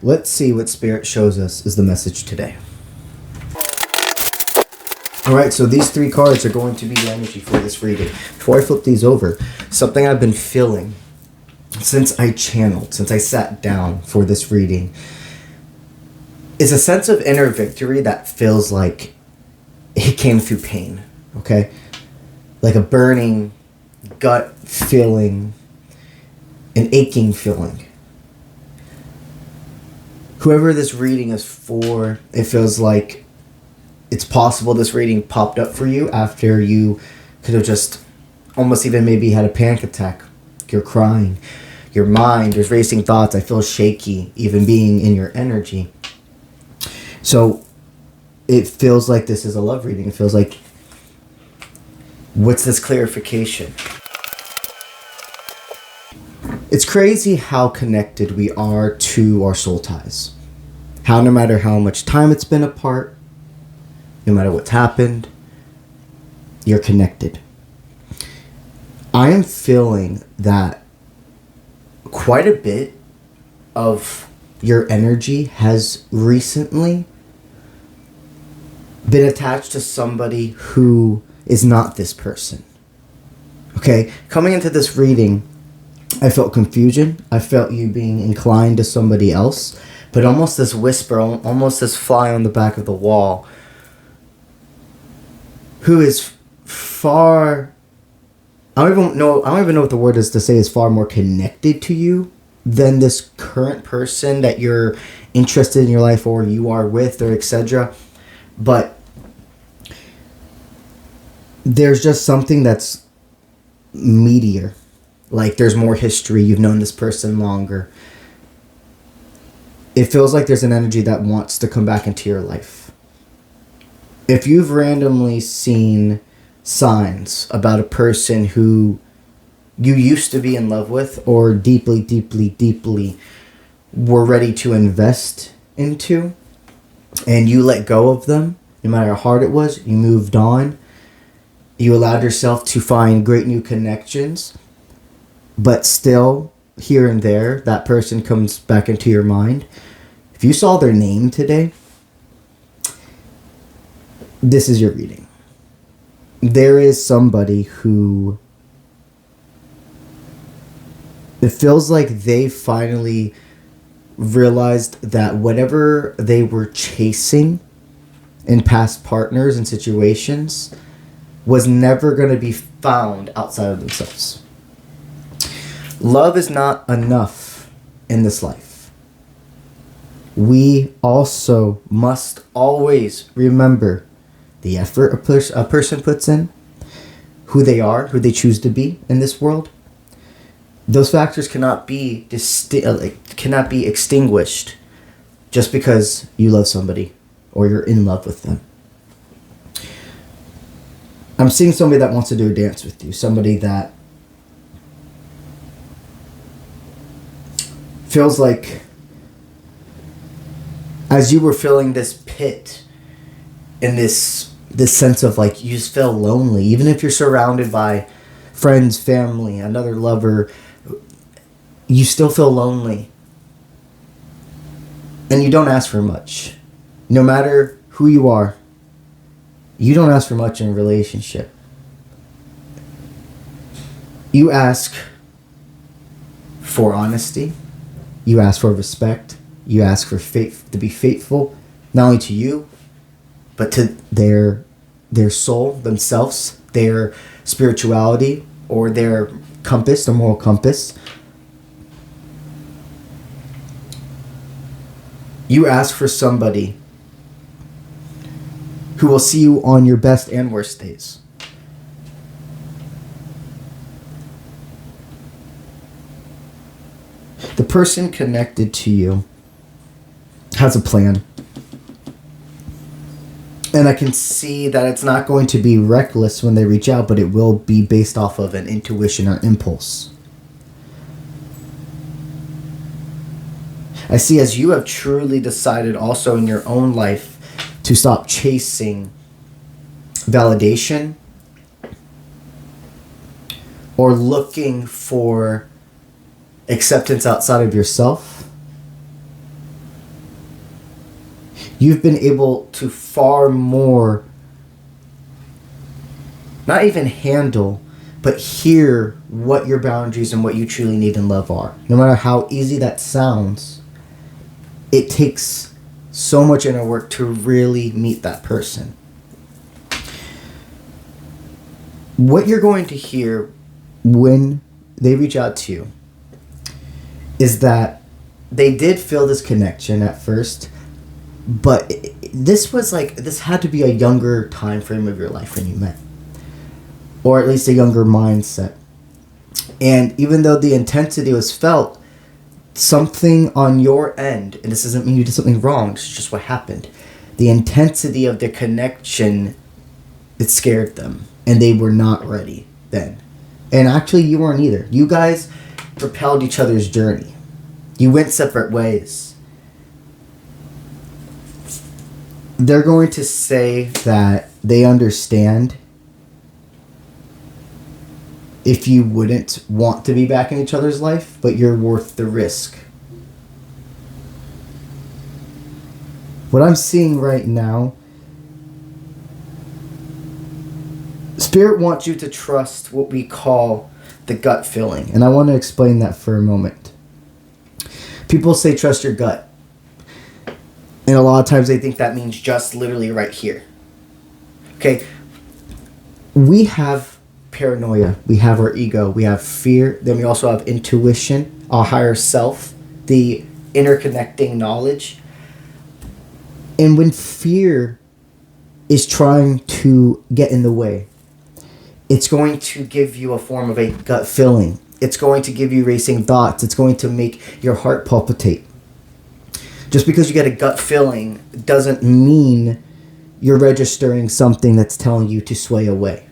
let's see what Spirit shows us is the message today. Alright, so these 3 cards are going to be the energy for this reading. Before I flip these over, something I've been feeling since I channeled, since I sat down for this reading, is a sense of inner victory that feels like it came through pain, okay? Like a burning gut feeling, an aching feeling. Whoever this reading is for, it feels like it's possible this reading popped up for you after you could have just almost even maybe had a panic attack. You're crying. Your mind is racing thoughts. I feel shaky even being in your energy. So it feels like this is a love reading. It feels like, what's this clarification? It's crazy how connected we are to our soul ties. How no matter how much time it's been apart, no matter what's happened, you're connected. I am feeling that quite a bit of your energy has recently been attached to somebody who is not this person. Okay? Coming into this reading, I felt confusion. I felt you being inclined to somebody else. But almost this whisper, almost this fly on the back of the wall, who is far... I don't even know what the word is to say, is far more connected to you than this current person that you're interested in your life or you are with or etc. But there's just something that's meatier. Like there's more history. You've known this person longer. It feels like there's an energy that wants to come back into your life. If you've randomly seen signs about a person who you used to be in love with or deeply, deeply, deeply were ready to invest into, and you let go of them, no matter how hard it was, you moved on, you allowed yourself to find great new connections, but still, here and there, that person comes back into your mind. If you saw their name today, this is your reading. There is somebody who... it feels like they finally realized that whatever they were chasing in past partners and situations was never going to be found outside of themselves. Love is not enough in this life. We also must always remember the effort a person puts in, who they are, who they choose to be in this world. Those factors cannot be extinguished just because you love somebody or you're in love with them. I'm seeing somebody that wants to do a dance with you. Somebody that feels like, as you were feeling this pit and this sense of like you just feel lonely, even if you're surrounded by friends, family, another lover, you still feel lonely. And you don't ask for much. No matter who you are, you don't ask for much in a relationship. You ask for honesty. You ask for respect. You ask for faith, to be faithful, not only to you, but to their soul, themselves, their spirituality, or their compass, their moral compass. You ask for somebody who will see you on your best and worst days. The person connected to you has a plan. And I can see that it's not going to be reckless when they reach out, but it will be based off of an intuition or impulse. I see as you have truly decided also in your own life to stop chasing validation or looking for acceptance outside of yourself. You've been able to far more, not even handle, but hear what your boundaries and what you truly need in love are. No matter how easy that sounds, it takes so much inner work to really meet that person. What you're going to hear when they reach out to you is that they did feel this connection at first, but this had to be a younger time frame of your life when you met, or at least a younger mindset. And even though the intensity was felt, something on your end, and this doesn't mean you did something wrong, it's just what happened. The intensity of the connection, it scared them, and they were not ready then. And actually, you weren't either. You guys propelled each other's journey. You went separate ways. They're going to say that they understand if you wouldn't want to be back in each other's life, but you're worth the risk. What I'm seeing right now, Spirit wants you to trust what we call the gut feeling. And I want to explain that for a moment. People say trust your gut. And a lot of times they think that means just literally right here. Okay. We have paranoia. We have our ego. We have fear. Then we also have intuition, our higher self, the interconnecting knowledge. And when fear is trying to get in the way, it's going to give you a form of a gut feeling. It's going to give you racing thoughts. It's going to make your heart palpitate. Just because you get a gut feeling doesn't mean you're registering something that's telling you to sway away.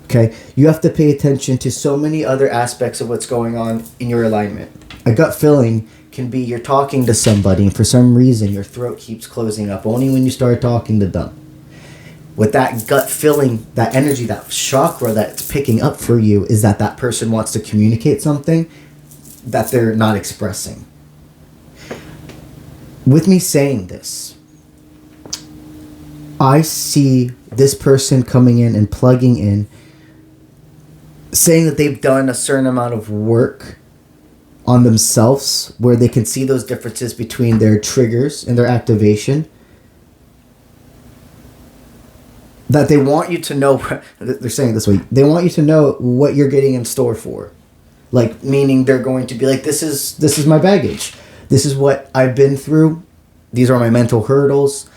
Okay? You have to pay attention to so many other aspects of what's going on in your alignment. A gut feeling can be you're talking to somebody and for some reason your throat keeps closing up only when you start talking to them. With that gut feeling, that energy, that chakra that's picking up for you is that person wants to communicate something that they're not expressing. With me saying this, I see this person coming in and plugging in, saying that they've done a certain amount of work on themselves where they can see those differences between their triggers and their activation. That they want you to know, they're saying it this way, they want you to know what you're getting in store for. Like, meaning they're going to be like, this is my baggage. This is what I've been through. These are my mental hurdles.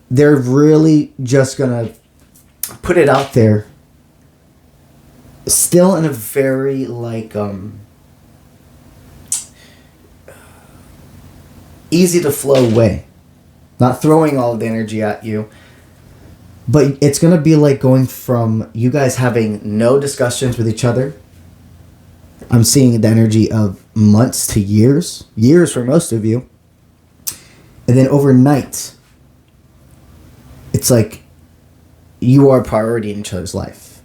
They're really just going to put it out there. Still in a very, easy to flow way. Not throwing all of the energy at you. But it's going to be like going from you guys having no discussions with each other. I'm seeing the energy of months to years. Years for most of you. And then overnight, it's like you are a priority in each other's life.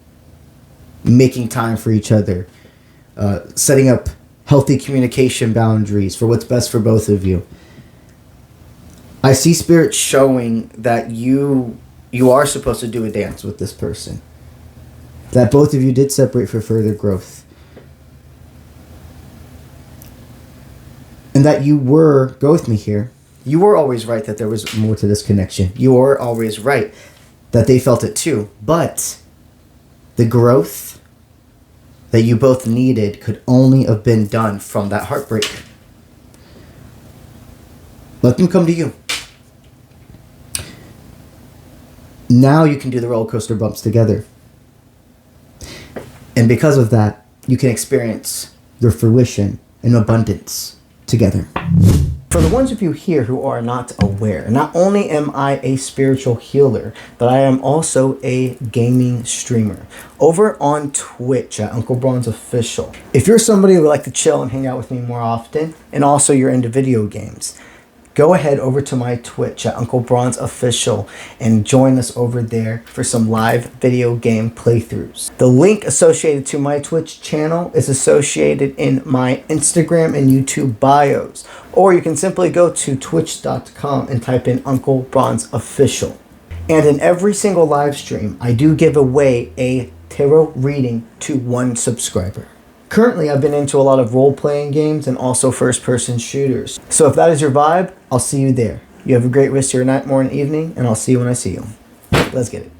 Making time for each other. Setting up healthy communication boundaries for what's best for both of you. I see Spirit showing that you are supposed to do a dance with this person. That both of you did separate for further growth. And that you were, go with me here, you were always right that there was more to this connection. You were always right that they felt it too. But the growth that you both needed could only have been done from that heartbreak. Let them come to you. Now you can do the roller coaster bumps together. And because of that, you can experience your fruition and abundance together. For the ones of you here who are not aware, not only am I a spiritual healer, but I am also a gaming streamer over on Twitch at Uncle Bronze Official. If you're somebody who would like to chill and hang out with me more often, and also you're into video games, go ahead over to my Twitch at Uncle Bronze Official and join us over there for some live video game playthroughs. The link associated to my Twitch channel is associated in my Instagram and YouTube bios, or you can simply go to twitch.com and type in Uncle Bronze Official. And in every single live stream, I do give away a tarot reading to one subscriber. Currently, I've been into a lot of role-playing games and also first-person shooters. So if that is your vibe, I'll see you there. You have a great rest of your night, morning, evening, and I'll see you when I see you. Let's get it.